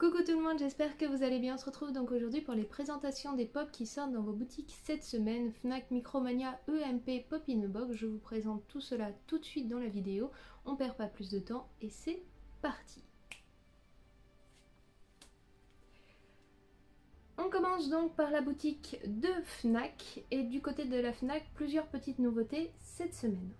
Coucou tout le monde, j'espère que vous allez bien. On se retrouve donc aujourd'hui pour les présentations des pop qui sortent dans vos boutiques cette semaine. Fnac, Micromania, EMP, Pop in a Box. Je vous présente tout cela tout de suite dans la vidéo. On perd pas plus de temps et c'est parti. On commence donc par la boutique de Fnac et du côté de la Fnac, plusieurs petites nouveautés cette semaine.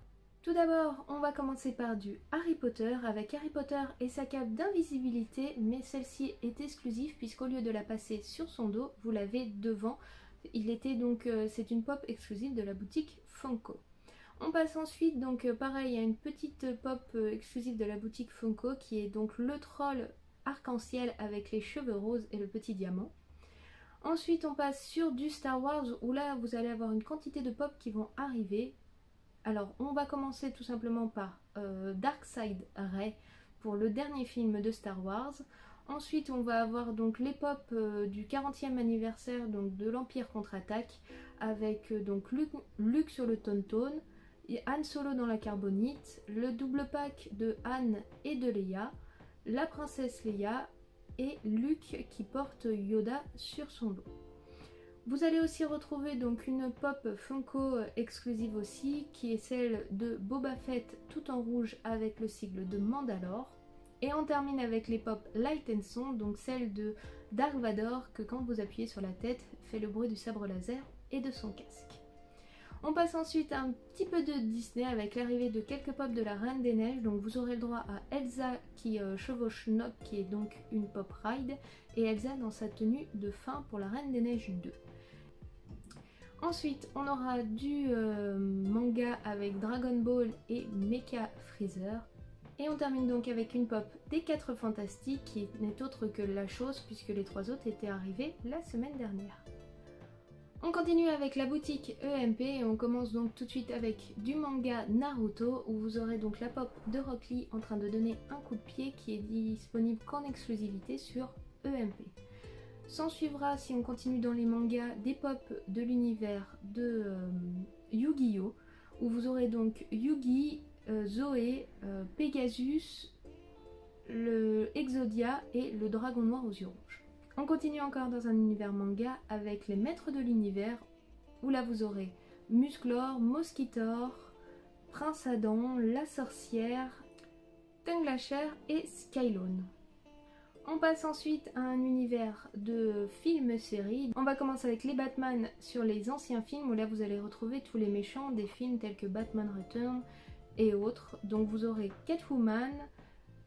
Tout d'abord, on va commencer par du Harry Potter avec Harry Potter et sa cape d'invisibilité, mais celle-ci est exclusive puisqu'au lieu de la passer sur son dos, vous l'avez devant. C'est une pop exclusive de la boutique Funko. On passe ensuite donc pareil à une petite pop exclusive de la boutique Funko qui est donc le troll arc-en-ciel avec les cheveux roses et le petit diamant. Ensuite on passe sur du Star Wars où là vous allez avoir une quantité de pop qui vont arriver. Alors on va commencer tout simplement par Darkseid Rey pour le dernier film de Star Wars. Ensuite on va avoir donc les pop du 40e anniversaire donc de l'Empire contre-attaque avec donc Luke sur le Tauntaun, Han Solo dans la carbonite, le double pack de Han et de Leia, la princesse Leia et Luke qui porte Yoda sur son dos. Vous allez aussi retrouver donc une pop Funko exclusive aussi qui est celle de Boba Fett tout en rouge avec le sigle de Mandalore. Et on termine avec les pop Light and Sound, donc celle de Dark Vador que quand vous appuyez sur la tête fait le bruit du sabre laser et de son casque. On passe ensuite à un petit peu de Disney avec l'arrivée de quelques pop de la Reine des Neiges. Donc vous aurez le droit à Elsa qui chevauche Nock qui est donc une pop ride et Elsa dans sa tenue de fin pour la Reine des Neiges 2. Ensuite on aura du manga avec Dragon Ball et Mecha Freezer. Et on termine donc avec une pop des 4 Fantastiques qui n'est autre que La Chose puisque les 3 autres étaient arrivés la semaine dernière. On continue avec la boutique EMP et on commence donc tout de suite avec du manga Naruto où vous aurez donc la pop de Rock Lee en train de donner un coup de pied qui est disponible qu'en exclusivité sur EMP. S'en suivra, si on continue dans les mangas, des pop de l'univers de Yu-Gi-Oh! Où vous aurez donc Yugi, Zoé, Pegasus, le Exodia et le dragon noir aux yeux rouges. On continue encore dans un univers manga avec les maîtres de l'univers où là vous aurez Musclor, Mosquitor, Prince Adam, la sorcière, Tunglasher et Skylone. On passe ensuite à un univers de films-séries. On va commencer avec les Batman sur les anciens films où là vous allez retrouver tous les méchants des films tels que Batman Return et autres. Donc vous aurez Catwoman,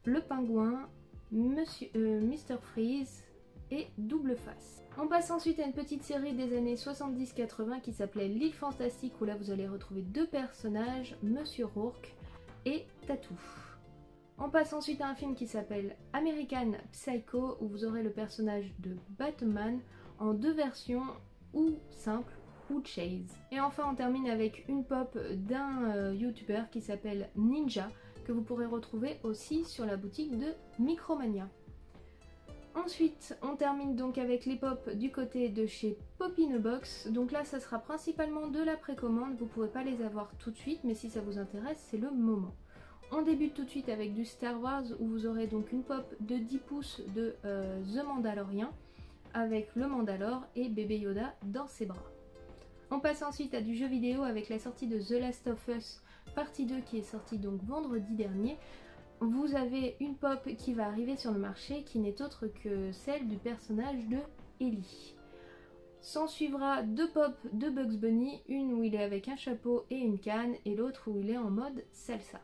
le Pingouin, Mr. Freeze et Double Face. On passe ensuite à une petite série des années 70-80 qui s'appelait L'île Fantastique où là vous allez retrouver 2 personnages, Monsieur Rourke et Tatou. On passe ensuite à un film qui s'appelle American Psycho où vous aurez le personnage de Batman en 2 versions, ou simple ou Chase. Et enfin on termine avec une pop d'un youtubeur qui s'appelle Ninja que vous pourrez retrouver aussi sur la boutique de Micromania. Ensuite on termine donc avec les pop du côté de chez Pop in a Box. Donc là ça sera principalement de la précommande, vous ne pourrez pas les avoir tout de suite mais si ça vous intéresse c'est le moment. On débute tout de suite avec du Star Wars où vous aurez donc une pop de 10 pouces de The Mandalorian avec le Mandalore et bébé Yoda dans ses bras. On passe ensuite à du jeu vidéo avec la sortie de The Last of Us partie 2 qui est sortie donc vendredi dernier. Vous avez une pop qui va arriver sur le marché qui n'est autre que celle du personnage de Ellie. S'en suivra 2 pop de Bugs Bunny, une où il est avec un chapeau et une canne et l'autre où il est en mode salsa.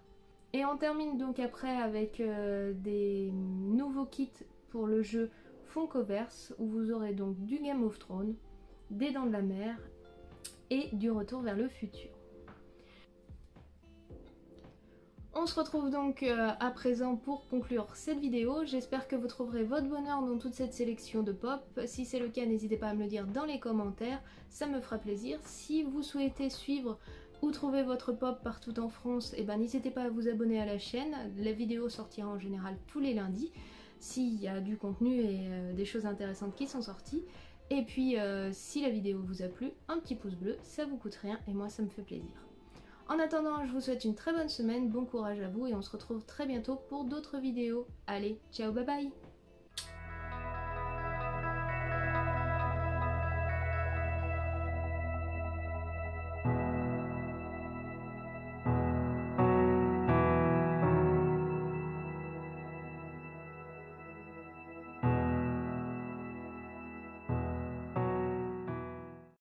Et on termine donc après avec des nouveaux kits pour le jeu Funkoverse où vous aurez donc du Game of Thrones, des Dents de la Mer et du Retour vers le futur. On se retrouve donc à présent pour conclure cette vidéo. J'espère que vous trouverez votre bonheur dans toute cette sélection de pop. Si c'est le cas, n'hésitez pas à me le dire dans les commentaires, ça me fera plaisir. Si vous souhaitez suivre ou trouver votre pop partout en France, et n'hésitez pas à vous abonner à la chaîne. La vidéo sortira en général tous les lundis, s'il y a du contenu et des choses intéressantes qui sont sorties. Et puis si la vidéo vous a plu, un petit pouce bleu, ça vous coûte rien et moi ça me fait plaisir. En attendant, je vous souhaite une très bonne semaine, bon courage à vous et on se retrouve très bientôt pour d'autres vidéos. Allez, ciao, bye bye!